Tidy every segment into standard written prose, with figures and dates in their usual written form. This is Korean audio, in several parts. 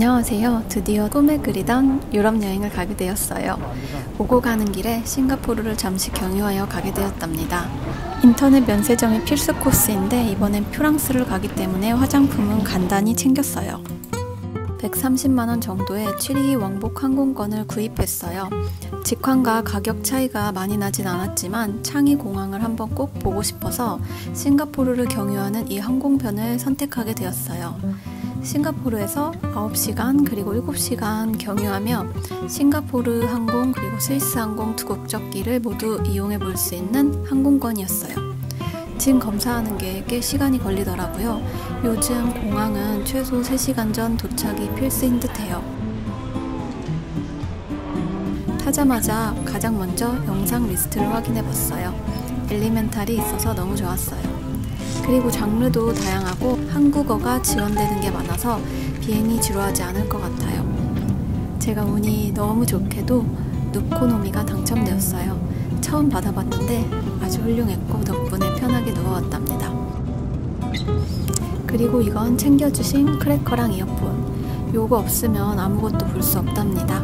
안녕하세요. 드디어 꿈에 그리던 유럽 여행을 가게 되었어요. 오고 가는 길에 싱가포르를 잠시 경유하여 가게 되었답니다. 인터넷 면세점이 필수 코스인데 이번엔 프랑스를 가기 때문에 화장품은 간단히 챙겼어요. 130만원 정도의 취리 왕복 항공권을 구입했어요. 직항과 가격 차이가 많이 나진 않았지만 창의 공항을 한번 꼭 보고 싶어서 싱가포르를 경유하는 이 항공편을 선택하게 되었어요. 싱가포르에서 9시간 그리고 7시간 경유하며 싱가포르 항공 그리고 스위스 항공 두 국적기를 모두 이용해 볼 수 있는 항공권이었어요. 짐 검사하는 게 꽤 시간이 걸리더라고요. 요즘 공항은 최소 3시간 전 도착이 필수인 듯해요. 타자마자 가장 먼저 영상 리스트를 확인해 봤어요. 엘리멘탈이 있어서 너무 좋았어요. 그리고 장르도 다양하고 한국어가 지원되는 게 많아서 비행이 지루하지 않을 것 같아요. 제가 운이 너무 좋게도 누코노미가 당첨되었어요. 처음 받아봤는데 아주 훌륭했고 덕분에 편하게 누워왔답니다. 그리고 이건 챙겨주신 크래커랑 이어폰. 요거 없으면 아무것도 볼 수 없답니다.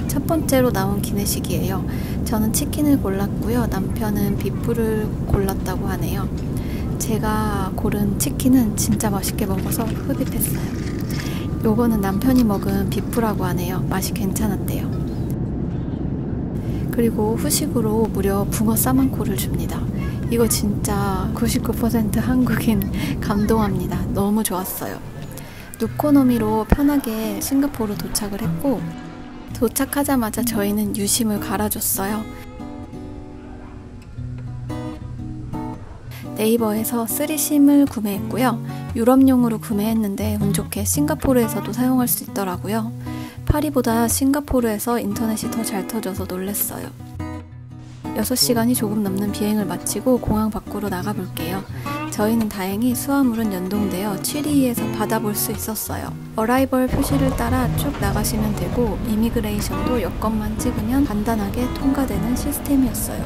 첫 번째로 나온 기내식이에요. 저는 치킨을 골랐고요. 남편은 비프를 골랐다고 하네요. 제가 고른 치킨은 진짜 맛있게 먹어서 흡입했어요. 요거는 남편이 먹은 비프라고 하네요. 맛이 괜찮았대요. 그리고 후식으로 무려 붕어 싸만코를 줍니다. 이거 진짜 99% 한국인 감동합니다. 너무 좋았어요. 누코노미로 편하게 싱가포르 도착을 했고 도착하자마자 저희는 유심을 갈아줬어요. 네이버에서 3심을 구매했고요. 유럽용으로 구매했는데 운 좋게 싱가포르에서도 사용할 수 있더라고요. 파리보다 싱가포르에서 인터넷이 더 잘 터져서 놀랬어요. 6시간이 조금 넘는 비행을 마치고 공항 밖으로 나가볼게요. 저희는 다행히 수화물은 연동되어 취리에서 받아볼 수 있었어요. 어라이벌 표시를 따라 쭉 나가시면 되고 이미그레이션도 여권만 찍으면 간단하게 통과되는 시스템이었어요.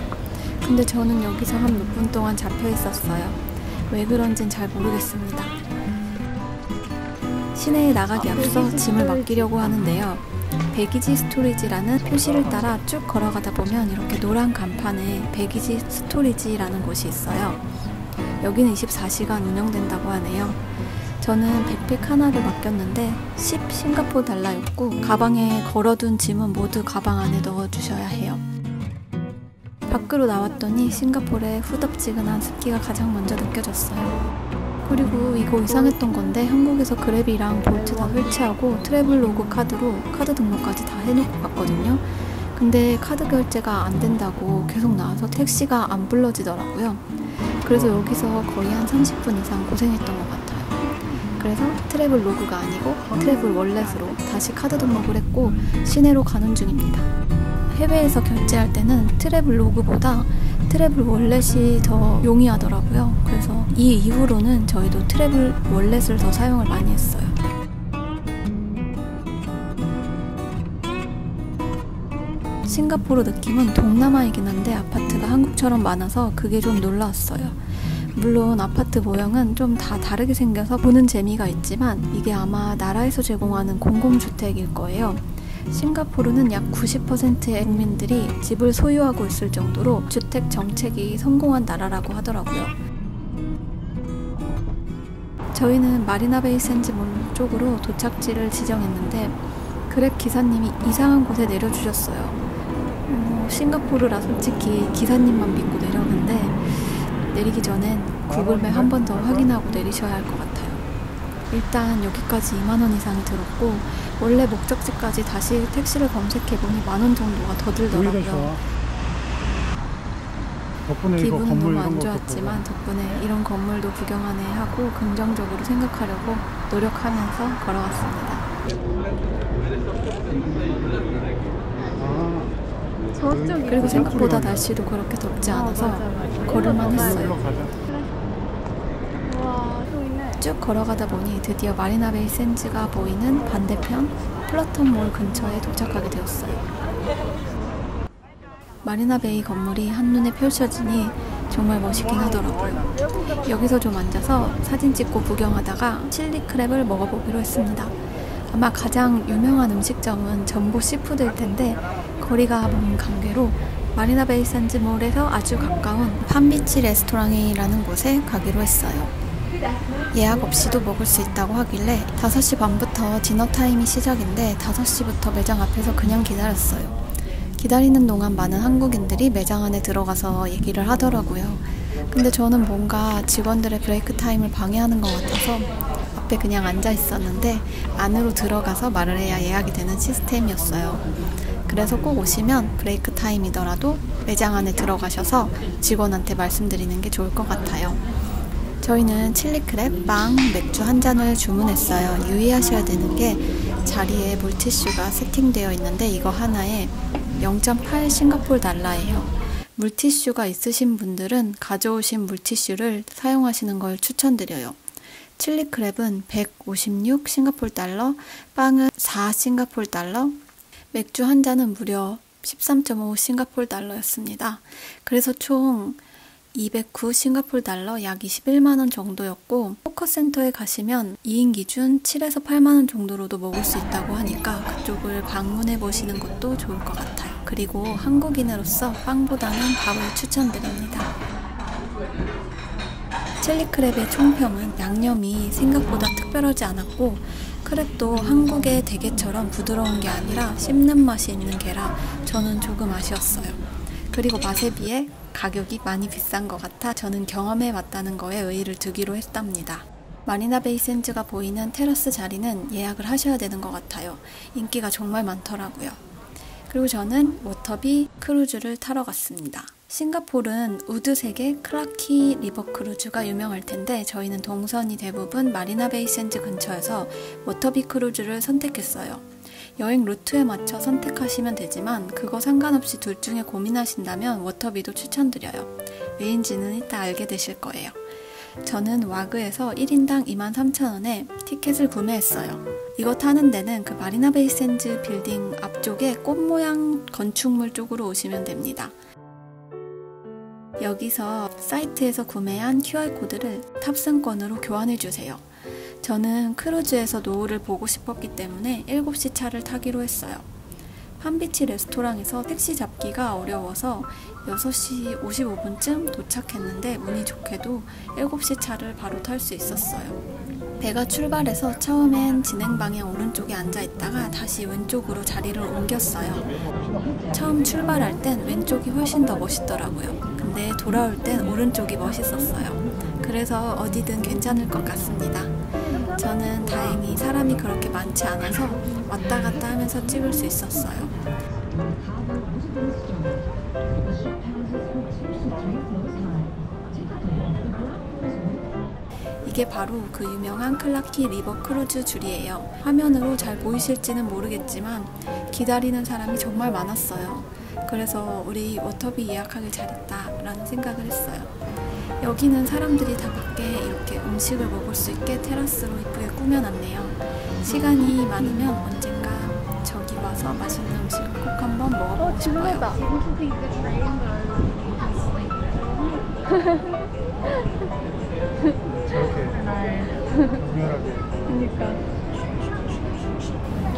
근데 저는 여기서 한 몇 분 동안 잡혀 있었어요. 왜 그런진 잘 모르겠습니다. 시내에 나가기 앞서 짐을 맡기려고 하는데요. 배기지 스토리지라는 표시를 따라 쭉 걸어가다 보면 이렇게 노란 간판에 배기지 스토리지라는 곳이 있어요. 여기는 24시간 운영된다고 하네요. 저는 백팩 하나를 맡겼는데 10 싱가포르 달러였고 가방에 걸어둔 짐은 모두 가방 안에 넣어주셔야 해요. 밖으로 나왔더니 싱가포르의 후덥지근한 습기가 가장 먼저 느껴졌어요. 그리고 이거 이상했던 건데 한국에서 그랩이랑 볼트 다 설치하고 트래블로그 카드로 카드 등록까지 다 해놓고 갔거든요. 근데 카드 결제가 안 된다고 계속 나와서 택시가 안 불러지더라고요. 그래서 여기서 거의 한 30분 이상 고생했던 것 같아요. 그래서 트래블 로그가 아니고 트래블 월렛으로 다시 카드 등록을 했고 시내로 가는 중입니다. 해외에서 결제할 때는 트래블 로그보다 트래블 월렛이 더 용이하더라고요. 그래서 이 이후로는 저희도 트래블 월렛을 더 사용을 많이 했어요. 싱가포르 느낌은 동남아이긴 한데 아파트가 한국처럼 많아서 그게 좀 놀라웠어요. 물론 아파트 모형은 좀 다 다르게 생겨서 보는 재미가 있지만 이게 아마 나라에서 제공하는 공공주택일 거예요. 싱가포르는 약 90%의 국민들이 집을 소유하고 있을 정도로 주택 정책이 성공한 나라라고 하더라고요. 저희는 마리나베이 샌즈몰 쪽으로 도착지를 지정했는데 그랩 기사님이 이상한 곳에 내려주셨어요. 싱가포르라 솔직히 기사님만 믿고 내렸는데 내리기 전엔 구글맵 한 번 더 확인하고 내리셔야 할 것 같아요. 일단 여기까지 2만원 이상이 들었고 원래 목적지까지 다시 택시를 검색해보니 10,000원 정도가 더 들더라고요. 기분은 너무 안 좋았지만 덕분에 이런 건물도 구경하네 하고 긍정적으로 생각하려고 노력하면서 걸어왔습니다. 그리고 생각보다 날씨도 그렇게 덥지 않아서 걸을만 했어요. 쭉 걸어가다 보니 드디어 마리나베이 샌즈가 보이는 반대편 플러턴몰 근처에 도착하게 되었어요. 마리나베이 건물이 한눈에 펼쳐지니 정말 멋있긴 하더라고요. 여기서 좀 앉아서 사진 찍고 구경하다가 칠리 크랩을 먹어보기로 했습니다. 아마 가장 유명한 음식점은 전보 시푸드일 텐데 거리가 먼 관계로 마리나 베이 샌즈 몰에서 아주 가까운 팜비치 레스토랑이라는 곳에 가기로 했어요. 예약 없이도 먹을 수 있다고 하길래 5시 반부터 디너 타임이 시작인데 5시부터 매장 앞에서 그냥 기다렸어요. 기다리는 동안 많은 한국인들이 매장 안에 들어가서 얘기를 하더라고요. 근데 저는 뭔가 직원들의 브레이크 타임을 방해하는 것 같아서 앞에 그냥 앉아 있었는데 안으로 들어가서 말을 해야 예약이 되는 시스템이었어요. 그래서 꼭 오시면 브레이크 타임이더라도 매장 안에 들어가셔서 직원한테 말씀드리는 게 좋을 것 같아요. 저희는 칠리 크랩, 빵, 맥주 한 잔을 주문했어요. 유의하셔야 되는 게 자리에 물티슈가 세팅되어 있는데 이거 하나에 0.8 싱가포르 달러예요. 물티슈가 있으신 분들은 가져오신 물티슈를 사용하시는 걸 추천드려요. 칠리 크랩은 156 싱가포르 달러, 빵은 4 싱가포르 달러, 맥주 한 잔은 무려 13.5 싱가포르 달러였습니다. 그래서 총 209 싱가포르 달러, 약 21만원 정도였고 포커센터에 가시면 2인 기준 7에서 8만원 정도로도 먹을 수 있다고 하니까 그쪽을 방문해 보시는 것도 좋을 것 같아요. 그리고 한국인으로서 빵보다는 밥을 추천드립니다. 칠리 크랩의 총평은 양념이 생각보다 특별하지 않았고 크랩도 한국의 대게처럼 부드러운 게 아니라 씹는 맛이 있는 게라 저는 조금 아쉬웠어요. 그리고 맛에 비해 가격이 많이 비싼 것 같아 저는 경험해 봤다는 거에 의의를 두기로 했답니다. 마리나 베이 샌즈가 보이는 테라스 자리는 예약을 하셔야 되는 것 같아요. 인기가 정말 많더라고요. 그리고 저는 워터비 크루즈를 타러 갔습니다. 싱가포르는 우드색의 클라키 리버 크루즈가 유명할 텐데 저희는 동선이 대부분 마리나 베이 샌즈 근처여서 워터비 크루즈를 선택했어요. 여행 루트에 맞춰 선택하시면 되지만 그거 상관없이 둘 중에 고민하신다면 워터비도 추천드려요. 왜인지는 이따 알게 되실 거예요. 저는 와그에서 1인당 23,000원에 티켓을 구매했어요. 이거 타는 데는 그 마리나 베이 샌즈 빌딩 앞쪽에 꽃 모양 건축물 쪽으로 오시면 됩니다. 여기서 사이트에서 구매한 QR코드를 탑승권으로 교환해주세요. 저는 크루즈에서 노을을 보고 싶었기 때문에 7시 차를 타기로 했어요. 팜비치 레스토랑에서 택시 잡기가 어려워서 6시 55분쯤 도착했는데 운이 좋게도 7시 차를 바로 탈 수 있었어요. 배가 출발해서 처음엔 진행 방향 오른쪽에 앉아있다가 다시 왼쪽으로 자리를 옮겼어요. 처음 출발할 땐 왼쪽이 훨씬 더 멋있더라고요. 근데 돌아올 땐 오른쪽이 멋있었어요. 그래서 어디든 괜찮을 것 같습니다. 저는 다행히 사람이 그렇게 많지 않아서 왔다 갔다 하면서 찍을 수 있었어요. 이게 바로 그 유명한 클라키 리버 크루즈 줄이에요. 화면으로 잘 보이실지는 모르겠지만 기다리는 사람이 정말 많았어요. 그래서 우리 워터비 예약하길 잘했다 라는 생각을 했어요. 여기는 사람들이 다 밖에 이렇게 음식을 먹을 수 있게 테라스로 이쁘게 꾸며놨네요. 시간이 많으면 언젠가 저기 와서 맛있는 음식을 꼭 한번 먹어보고 싶어요.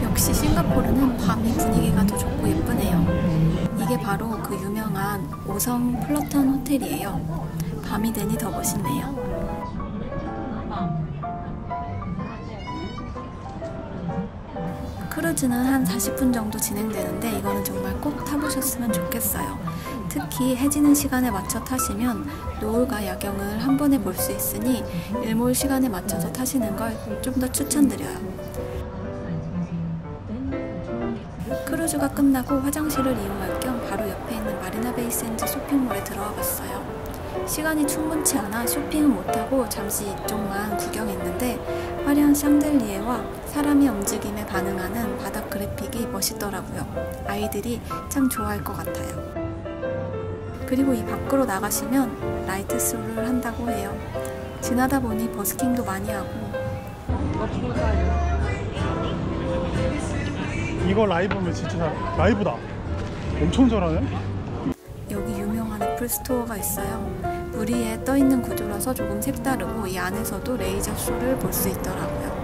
역시 싱가포르는 밤이 분위기가 더 좋고 예쁘네요. 이게 바로 그 유명한 5성 플러턴 호텔이에요. 밤이 되니 더 멋있네요. 크루즈는 한 40분 정도 진행되는데 이거는 정말 꼭 타보셨으면 좋겠어요. 특히 해지는 시간에 맞춰 타시면 노을과 야경을 한 번에 볼 수 있으니 일몰 시간에 맞춰서 타시는 걸 좀 더 추천드려요. 크루즈가 끝나고 화장실을 이용할 겸 바로 옆에 있는 마리나 베이 샌즈 쇼핑몰에 들어와 봤어요. 시간이 충분치 않아 쇼핑은 못하고 잠시 이쪽만 구경했는데 화려한 샹들리에와 사람의 움직임에 반응하는 바닥 그래픽이 멋있더라고요. 아이들이 참 좋아할 것 같아요. 그리고 이 밖으로 나가시면 라이트 스루를 한다고 해요. 지나다 보니 버스킹도 많이 하고. 이거 라이브면 진짜 라이브다. 엄청 잘하네. 여기 유명한 애플 스토어가 있어요. 물 위에 떠있는 구조라서 조금 색다르고 이 안에서도 레이저 쇼를 볼 수 있더라고요.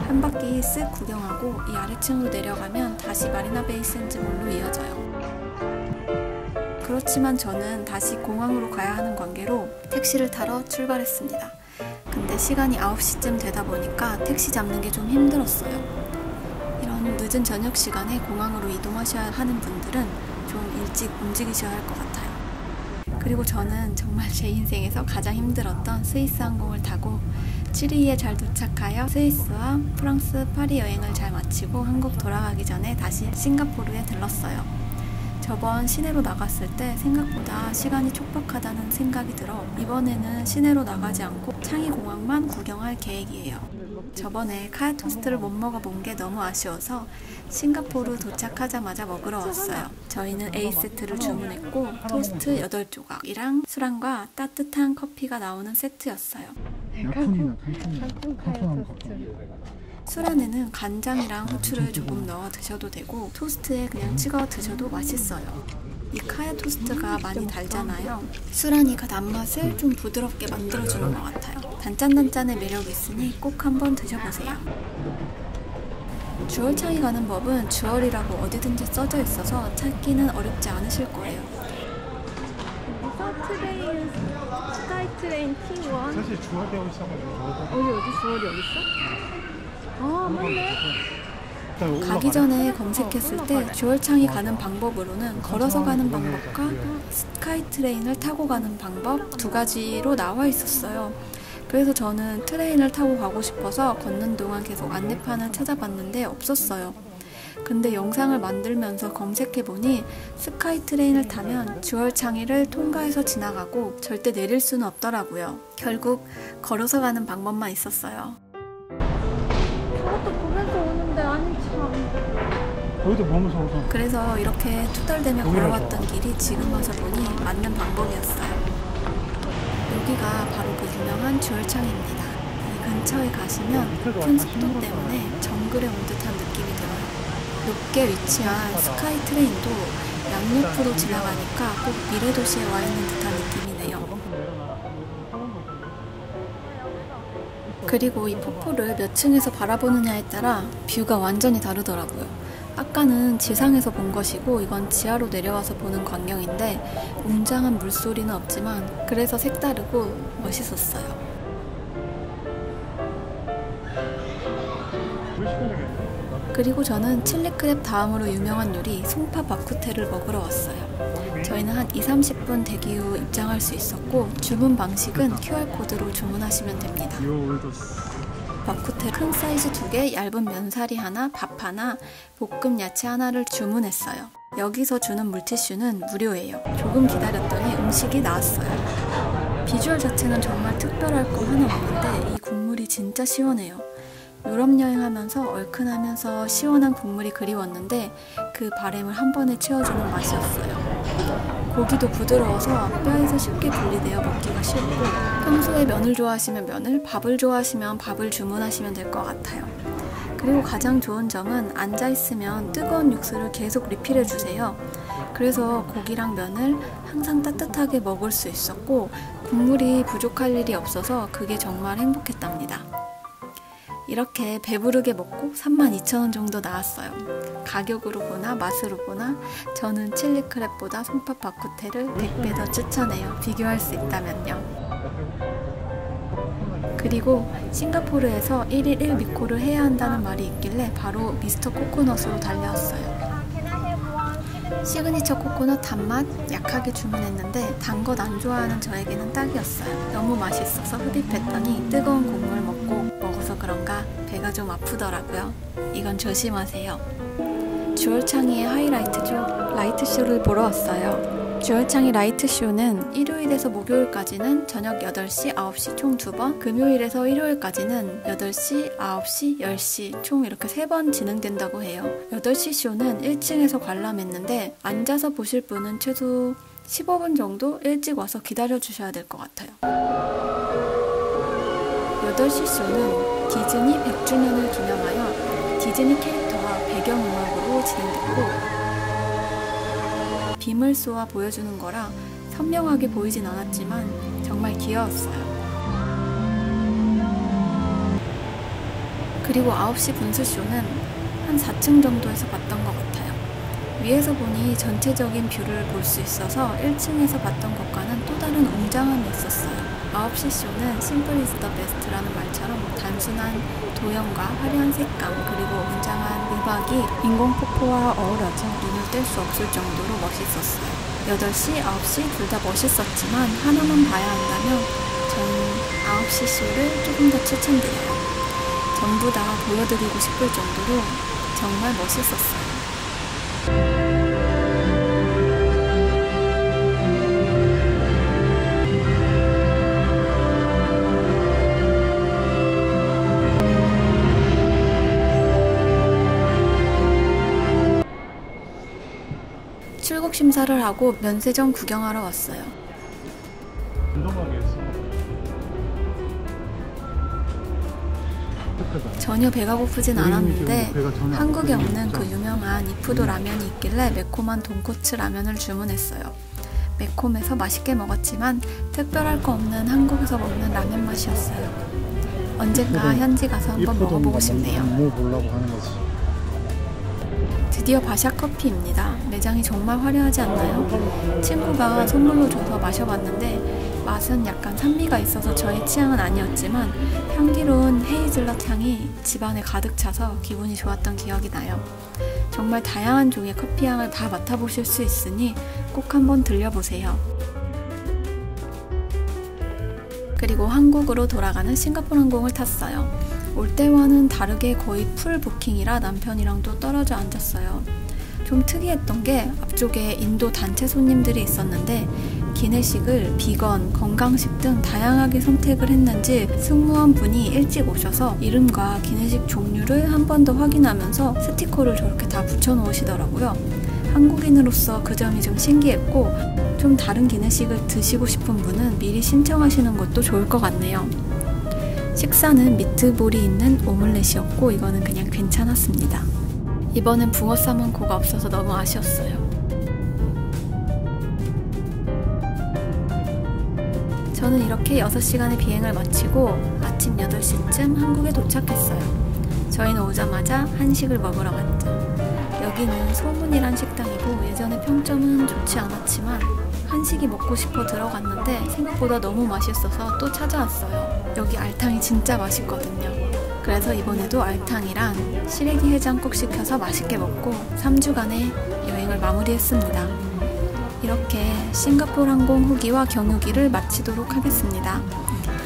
한 바퀴 쓱 구경하고 이 아래층으로 내려가면 다시 마리나 베이 샌즈몰로 이어져요. 그렇지만 저는 다시 공항으로 가야 하는 관계로 택시를 타러 출발했습니다. 근데 시간이 9시쯤 되다 보니까 택시 잡는 게 좀 힘들었어요. 이런 늦은 저녁 시간에 공항으로 이동하셔야 하는 분들은 좀 일찍 움직이셔야 할 것 같아요. 그리고 저는 정말 제 인생에서 가장 힘들었던 스위스 항공을 타고 찌리히에 잘 도착하여 스위스와 프랑스 파리 여행을 잘 마치고 한국 돌아가기 전에 다시 싱가포르에 들렀어요. 저번 시내로 나갔을 때 생각보다 시간이 촉박하다는 생각이 들어 이번에는 시내로 나가지 않고 창의 공항만 구경할 계획이에요. 저번에 카야 토스트를 못 먹어본 게 너무 아쉬워서 싱가포르 도착하자마자 먹으러 왔어요. 저희는 A세트를 주문했고 토스트 8조각이랑 술안과 따뜻한 커피가 나오는 세트였어요. 술 안에는 간장이랑 후추를 조금 넣어 드셔도 되고 토스트에 그냥 찍어 드셔도 맛있어요. 이 카야 토스트가 많이 달잖아요. 술안이가 단맛을 좀 부드럽게 만들어주는 것 같아요. 단짠단짠의 매력이 있으니 꼭 한번 드셔보세요. 주얼창이 가는 법은 주얼이라고 어디든지 써져 있어서 찾기는 어렵지 않으실 거예요. 트레인, 스카이트레인 T1. 사실 주얼되어 있어가지고 어디 주얼이 어딨어? 아, 맞네. 가기 전에 검색했을 때 주얼창이 가는 방법으로는 걸어서 가는 방법과 스카이트레인을 타고 가는 방법 두 가지로 나와 있었어요. 그래서 저는 트레인을 타고 가고 싶어서 걷는 동안 계속 안내판을 찾아봤는데 없었어요. 근데 영상을 만들면서 검색해보니 스카이트레인을 타면 주얼창이를 통과해서 지나가고 절대 내릴 수는 없더라고요. 결국 걸어서 가는 방법만 있었어요. 저것도 보면서 오는데 아니 참. 여기도 보면서 오서. 그래서 이렇게 투덜대며 걸어왔던 길이 지금 와서 보니 맞는 방법이었어요. 여기가 바로 그 유명한 주얼창입니다. 이 근처에 가시면 큰 습도 때문에 정글에 온 듯한 느낌이 들어요. 높게 위치한 스카이트레인도 양옆으로 지나가니까 꼭 미래도시에 와 있는 듯한 느낌이네요. 그리고 이 폭포를 몇 층에서 바라보느냐에 따라 뷰가 완전히 다르더라고요. 아까는 지상에서 본 것이고 이건 지하로 내려와서 보는 광경인데 웅장한 물소리는 없지만 그래서 색다르고 멋있었어요. 그리고 저는 칠리크랩 다음으로 유명한 요리 송파 바쿠테를 먹으러 왔어요. 저희는 한 2~30분 대기 후 입장할 수 있었고 주문 방식은 QR코드로 주문하시면 됩니다. 바쿠테 큰 사이즈 2개, 얇은 면사리 하나, 밥 하나, 볶음 야채 하나를 주문했어요. 여기서 주는 물티슈는 무료예요. 조금 기다렸더니 음식이 나왔어요. 비주얼 자체는 정말 특별할 거 하나 없는데 이 국물이 진짜 시원해요. 유럽 여행하면서 얼큰하면서 시원한 국물이 그리웠는데 그 바램을 한 번에 채워주는 맛이었어요. 고기도 부드러워서 뼈에서 쉽게 분리되어 먹기가 쉽고 평소에 면을 좋아하시면 면을, 밥을 좋아하시면 밥을 주문하시면 될 것 같아요. 그리고 가장 좋은 점은 앉아있으면 뜨거운 육수를 계속 리필해주세요. 그래서 고기랑 면을 항상 따뜻하게 먹을 수 있었고 국물이 부족할 일이 없어서 그게 정말 행복했답니다. 이렇게 배부르게 먹고 32,000원 정도 나왔어요. 가격으로 보나 맛으로 보나 저는 칠리크랩보다 송파 바쿠테를 100배 더 추천해요. 비교할 수 있다면요. 그리고 싱가포르에서 1일 1미코를 해야 한다는 말이 있길래 바로 미스터 코코넛으로 달려왔어요. 시그니처 코코넛 단맛 약하게 주문했는데 단 것 안 좋아하는 저에게는 딱이었어요. 너무 맛있어서 흡입했더니 뜨거운 국물 먹어서 그런가 배가 좀 아프더라고요. 이건 조심하세요. 주얼창이의 하이라이트죠. 라이트쇼를 보러 왔어요. 주얼창이 라이트쇼는 일요일에서 목요일까지는 저녁 8시, 9시 총 2번, 금요일에서 일요일까지는 8시, 9시, 10시 총 이렇게 3번 진행된다고 해요. 8시 쇼는 1층에서 관람했는데 앉아서 보실 분은 최소 15분 정도 일찍 와서 기다려주셔야 될 것 같아요. 8시 쇼는 디즈니 100주년을 기념하여 디즈니 캐릭터와 배경음악으로 진행됐고 빔을 쏘아 보여주는 거라 선명하게 보이진 않았지만 정말 귀여웠어요. 그리고 9시 분수쇼는 한 4층 정도에서 봤던 것 같아요. 위에서 보니 전체적인 뷰를 볼 수 있어서 1층에서 봤던 것과는 또 다른 웅장함이 있었어요. 9시 쇼는 심플 이즈 더 베스트라는 말처럼 단순한 도형과 화려한 색감 그리고 웅장한 음악이 인공폭포와 어우러져 눈을 뗄 수 없을 정도로 멋있었어요. 8시, 9시 둘 다 멋있었지만 하나만 봐야 한다면 저는 9시 쇼를 조금 더 추천드려요. 전부 다 보여드리고 싶을 정도로 정말 멋있었어요. 출국 심사를 하고 면세점 구경하러 왔어요. 운동하게 했어. 전혀 배가 고프진 않았는데 한국에 없는 그 유명한 이푸도 라면이 있길래 매콤한 돈코츠 라면을 주문했어요. 매콤해서 맛있게 먹었지만 특별할 거 없는 한국에서 먹는 라면 맛이었어요. 언젠가 현지 가서 한번 먹어보고 싶네요. 뭐 보려고 하는 거지. 드디어 바샤 커피입니다. 매장이 정말 화려하지 않나요? 친구가 선물로 줘서 마셔봤는데 맛은 약간 산미가 있어서 저의 취향은 아니었지만 향기로운 헤이즐넛 향이 집안에 가득 차서 기분이 좋았던 기억이 나요. 정말 다양한 종의 커피 향을 다 맡아보실 수 있으니 꼭 한번 들려보세요. 그리고 한국으로 돌아가는 싱가포르 항공을 탔어요. 올 때와는 다르게 거의 풀 부킹이라 남편이랑도 떨어져 앉았어요. 좀 특이했던 게 앞쪽에 인도 단체 손님들이 있었는데 기내식을 비건, 건강식 등 다양하게 선택을 했는지 승무원분이 일찍 오셔서 이름과 기내식 종류를 한 번 더 확인하면서 스티커를 저렇게 다 붙여 놓으시더라고요. 한국인으로서 그 점이 좀 신기했고 좀 다른 기내식을 드시고 싶은 분은 미리 신청하시는 것도 좋을 것 같네요. 식사는 미트볼이 있는 오믈렛이었고 이거는 그냥 괜찮았습니다. 이번엔 붕어 싸만코가 없어서 너무 아쉬웠어요. 저는 이렇게 6시간의 비행을 마치고 아침 8시쯤 한국에 도착했어요. 저희는 오자마자 한식을 먹으러 갔죠. 여기는 소문이란 식당이고 예전에 평점은 좋지 않았지만 한식이 먹고 싶어 들어갔는데 생각보다 너무 맛있어서 또 찾아왔어요. 여기 알탕이 진짜 맛있거든요. 그래서 이번에도 알탕이랑 시래기 해장국 시켜서 맛있게 먹고 3주간의 여행을 마무리했습니다. 이렇게 싱가포르 항공 후기와 경유기를 마치도록 하겠습니다.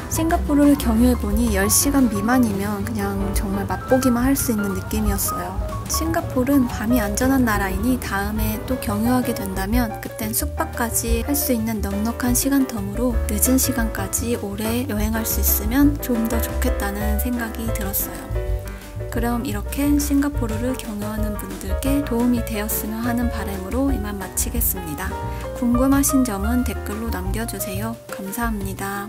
싱가포르를 경유해보니 10시간 미만이면 그냥 정말 맛보기만 할 수 있는 느낌이었어요. 싱가포르는 밤이 안전한 나라이니 다음에 또 경유하게 된다면 그땐 숙박까지 할 수 있는 넉넉한 시간텀으로 늦은 시간까지 오래 여행할 수 있으면 좀 더 좋겠다는 생각이 들었어요. 그럼 이렇게 싱가포르를 경유하는 분들께 도움이 되었으면 하는 바람으로 이만 마치겠습니다. 궁금하신 점은 댓글로 남겨주세요. 감사합니다.